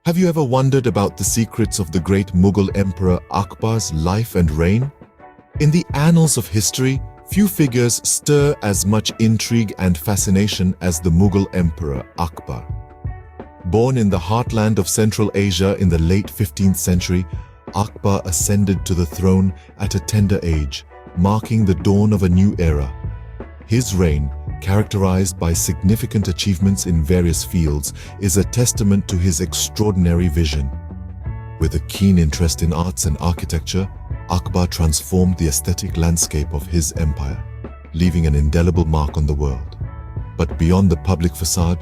Have you ever wondered about the secrets of the great Mughal Emperor Akbar's life and reign? In the annals of history, few figures stir as much intrigue and fascination as the Mughal Emperor Akbar. Born in the heartland of Central Asia in the late 15th century, Akbar ascended to the throne at a tender age, marking the dawn of a new era. His reign, characterized by significant achievements in various fields, is a testament to his extraordinary vision. With a keen interest in arts and architecture, Akbar transformed the aesthetic landscape of his empire, leaving an indelible mark on the world. But beyond the public facade,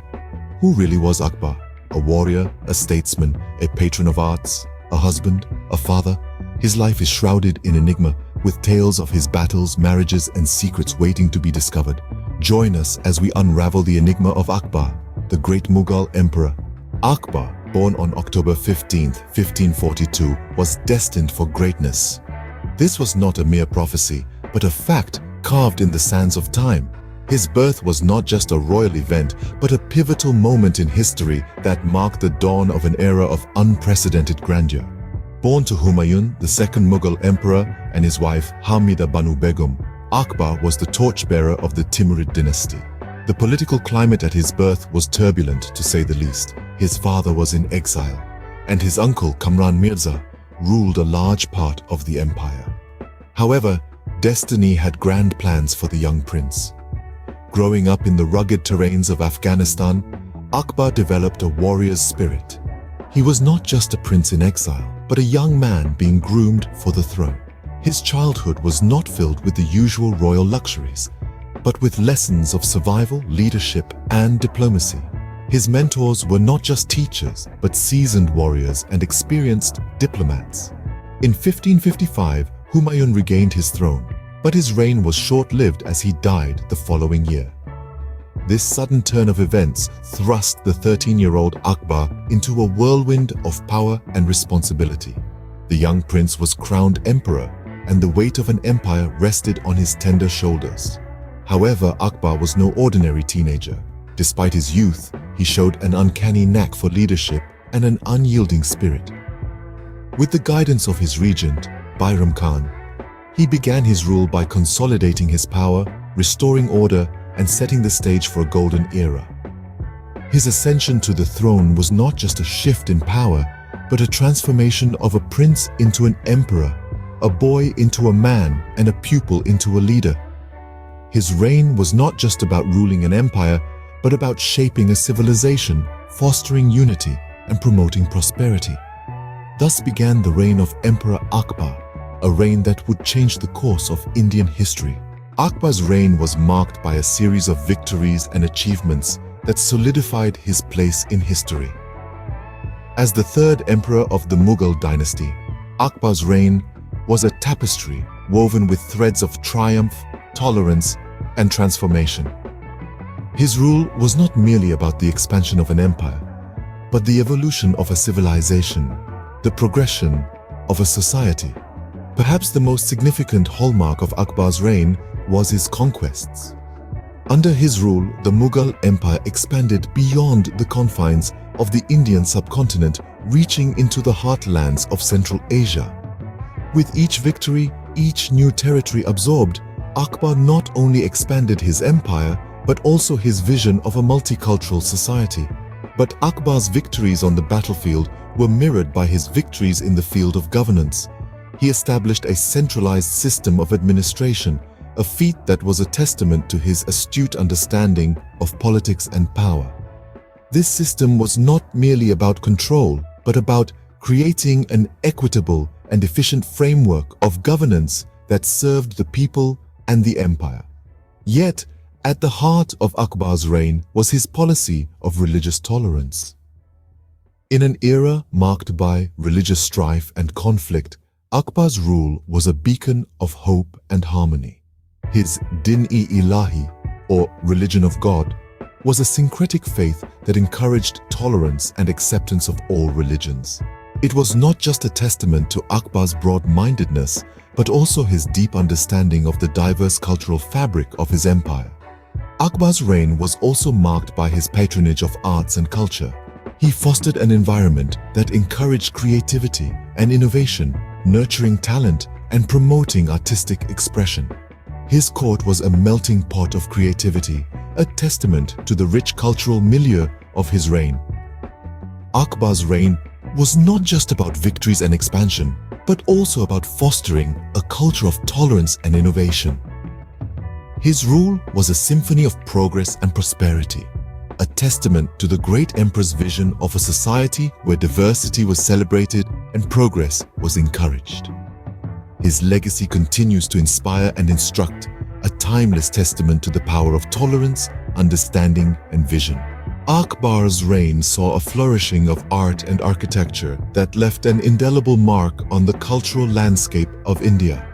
who really was Akbar? A warrior, a statesman, a patron of arts, a husband, a father? His life is shrouded in enigma, with tales of his battles, marriages, and secrets waiting to be discovered. Join us as we unravel the enigma of Akbar, the great Mughal emperor. Akbar, born on October 15, 1542, was destined for greatness. This was not a mere prophecy, but a fact carved in the sands of time. His birth was not just a royal event, but a pivotal moment in history that marked the dawn of an era of unprecedented grandeur. Born to Humāyūn, the second Mughal emperor, and his wife Hamida Banu Begum, Akbar was the torchbearer of the Timurid dynasty. The political climate at his birth was turbulent, to say the least. His father was in exile, and his uncle Kamran Mirza ruled a large part of the empire. However, destiny had grand plans for the young prince. Growing up in the rugged terrains of Afghanistan, Akbar developed a warrior's spirit. He was not just a prince in exile, but a young man being groomed for the throne. His childhood was not filled with the usual royal luxuries, but with lessons of survival, leadership, and diplomacy. His mentors were not just teachers, but seasoned warriors and experienced diplomats. In 1555, Humāyūn regained his throne, but his reign was short-lived as he died the following year. This sudden turn of events thrust the 13-year-old Akbar into a whirlwind of power and responsibility. The young prince was crowned emperor, and the weight of an empire rested on his tender shoulders. However, Akbar was no ordinary teenager. Despite his youth, he showed an uncanny knack for leadership and an unyielding spirit. With the guidance of his regent, Bayram Khan, he began his rule by consolidating his power, restoring order, and setting the stage for a golden era. His ascension to the throne was not just a shift in power, but a transformation of a prince into an emperor, a boy into a man, and a pupil into a leader. His reign was not just about ruling an empire, but about shaping a civilization, fostering unity, and promoting prosperity. Thus began the reign of Emperor Akbar, a reign that would change the course of Indian history. Akbar's reign was marked by a series of victories and achievements that solidified his place in history. As the third emperor of the Mughal dynasty, Akbar's reign was a tapestry woven with threads of triumph, tolerance, and transformation. His rule was not merely about the expansion of an empire, but the evolution of a civilization, the progression of a society. Perhaps the most significant hallmark of Akbar's reign was his conquests. Under his rule, the Mughal Empire expanded beyond the confines of the Indian subcontinent, reaching into the heartlands of Central Asia. With each victory, each new territory absorbed, Akbar not only expanded his empire, but also his vision of a multicultural society. But Akbar's victories on the battlefield were mirrored by his victories in the field of governance. He established a centralized system of administration, a feat that was a testament to his astute understanding of politics and power. This system was not merely about control, but about creating an equitable and efficient framework of governance that served the people and the empire. Yet, at the heart of Akbar's reign was his policy of religious tolerance. In an era marked by religious strife and conflict, Akbar's rule was a beacon of hope and harmony. His Din-e-Ilahi, or religion of God, was a syncretic faith that encouraged tolerance and acceptance of all religions. It was not just a testament to Akbar's broad-mindedness, but also his deep understanding of the diverse cultural fabric of his empire. Akbar's reign was also marked by his patronage of arts and culture. He fostered an environment that encouraged creativity and innovation, nurturing talent and promoting artistic expression. His court was a melting pot of creativity, a testament to the rich cultural milieu of his reign. Akbar's reign was not just about victories and expansion, but also about fostering a culture of tolerance and innovation. His rule was a symphony of progress and prosperity, a testament to the great emperor's vision of a society where diversity was celebrated and progress was encouraged. His legacy continues to inspire and instruct, a timeless testament to the power of tolerance, understanding, and vision. Akbar's reign saw a flourishing of art and architecture that left an indelible mark on the cultural landscape of India.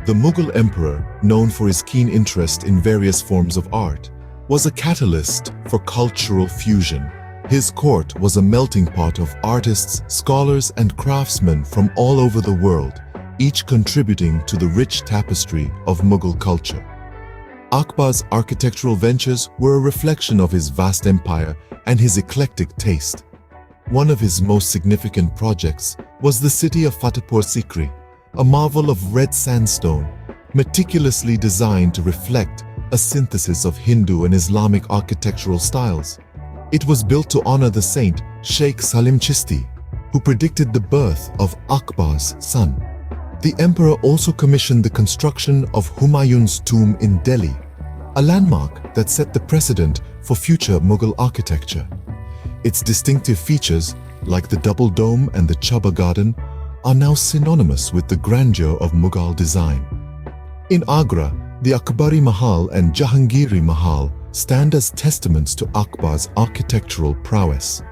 The Mughal emperor, known for his keen interest in various forms of art, was a catalyst for cultural fusion. His court was a melting pot of artists, scholars, and craftsmen from all over the world, each contributing to the rich tapestry of Mughal culture. Akbar's architectural ventures were a reflection of his vast empire and his eclectic taste. One of his most significant projects was the city of Fatehpur Sikri, a marvel of red sandstone, meticulously designed to reflect a synthesis of Hindu and Islamic architectural styles. It was built to honor the saint Sheikh Salim Chishti, who predicted the birth of Akbar's son. The emperor also commissioned the construction of Humāyūn's tomb in Delhi, a landmark that set the precedent for future Mughal architecture. Its distinctive features, like the double dome and the Chaba garden, are now synonymous with the grandeur of Mughal design. In Agra, the Akbari Mahal and Jahangiri Mahal stand as testaments to Akbar's architectural prowess.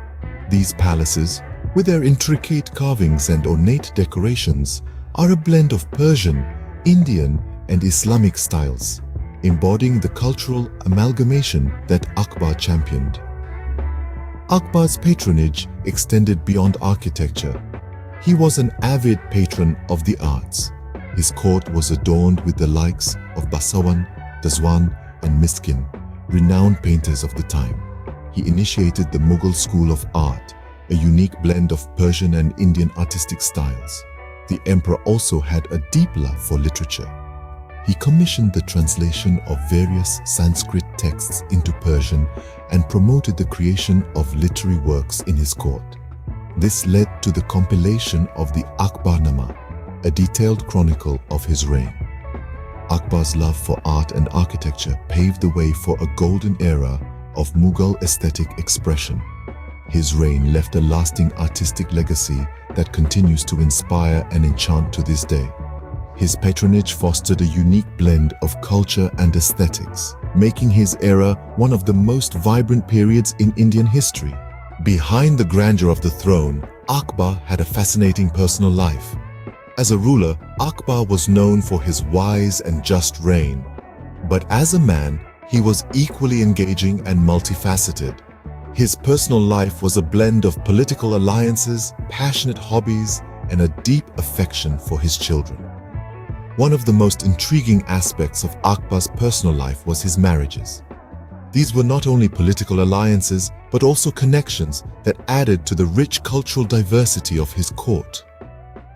These palaces, with their intricate carvings and ornate decorations, are a blend of Persian, Indian, and Islamic styles, embodying the cultural amalgamation that Akbar championed. Akbar's patronage extended beyond architecture. He was an avid patron of the arts. His court was adorned with the likes of Basawan, Daswan, and Miskin, renowned painters of the time. He initiated the Mughal school of art, a unique blend of Persian and Indian artistic styles. The emperor also had a deep love for literature. He commissioned the translation of various Sanskrit texts into Persian and promoted the creation of literary works in his court. This led to the compilation of the Akbarnama, a detailed chronicle of his reign. Akbar's love for art and architecture paved the way for a golden era of Mughal aesthetic expression. His reign left a lasting artistic legacy that continues to inspire and enchant to this day. His patronage fostered a unique blend of culture and aesthetics, making his era one of the most vibrant periods in Indian history. Behind the grandeur of the throne, Akbar had a fascinating personal life. As a ruler, Akbar was known for his wise and just reign. But as a man, he was equally engaging and multifaceted. His personal life was a blend of political alliances, passionate hobbies, and a deep affection for his children. One of the most intriguing aspects of Akbar's personal life was his marriages. These were not only political alliances, but also connections that added to the rich cultural diversity of his court.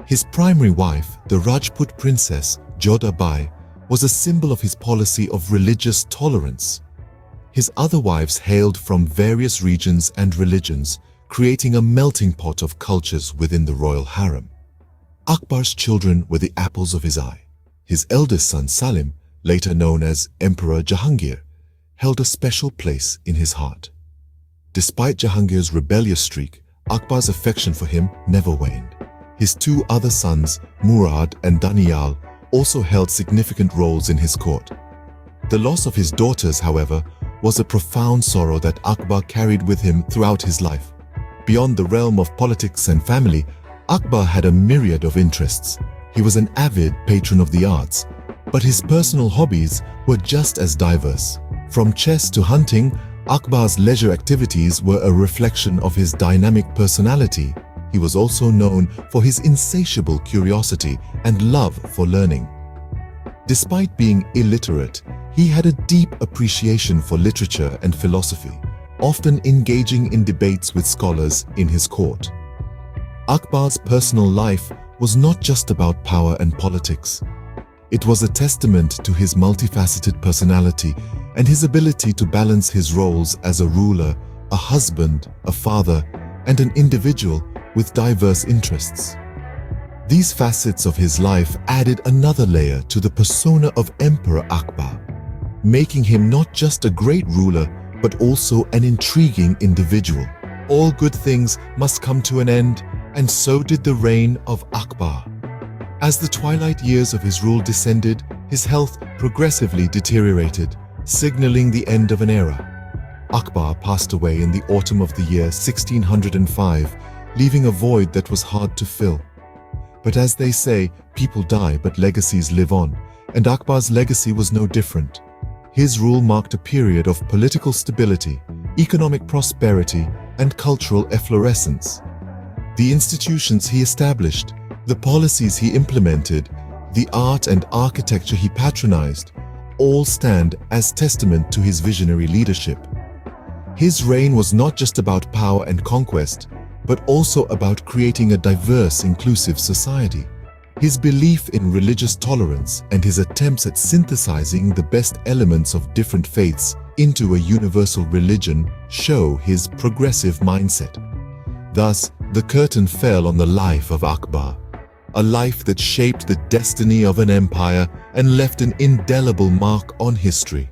His primary wife, the Rajput princess Jodha Bai, was a symbol of his policy of religious tolerance. His other wives hailed from various regions and religions, creating a melting pot of cultures within the royal harem. Akbar's children were the apples of his eye. His eldest son Salim, later known as Emperor Jahangir, held a special place in his heart. Despite Jahangir's rebellious streak, Akbar's affection for him never waned. His two other sons, Murad and Daniyal, also held significant roles in his court. The loss of his daughters, however, was a profound sorrow that Akbar carried with him throughout his life. Beyond the realm of politics and family, Akbar had a myriad of interests. He was an avid patron of the arts, but his personal hobbies were just as diverse. From chess to hunting, Akbar's leisure activities were a reflection of his dynamic personality. He was also known for his insatiable curiosity and love for learning. Despite being illiterate, he had a deep appreciation for literature and philosophy. often engaging in debates with scholars in his court. Akbar's personal life was not just about power and politics. It was a testament to his multifaceted personality and his ability to balance his roles as a ruler, a husband, a father, and an individual with diverse interests. These facets of his life added another layer to the persona of Emperor Akbar, making him not just a great ruler, but also an intriguing individual. All good things must come to an end, and so did the reign of Akbar. As the twilight years of his rule descended, his health progressively deteriorated, signaling the end of an era. Akbar passed away in the autumn of the year 1605, leaving a void that was hard to fill. But as they say, people die but legacies live on, and Akbar's legacy was no different. His rule marked a period of political stability, economic prosperity, and cultural efflorescence. The institutions he established, the policies he implemented, the art and architecture he patronized, all stand as testament to his visionary leadership. His reign was not just about power and conquest, but also about creating a diverse, inclusive society. His belief in religious tolerance and his attempts at synthesizing the best elements of different faiths into a universal religion show his progressive mindset. Thus, the curtain fell on the life of Akbar, a life that shaped the destiny of an empire and left an indelible mark on history.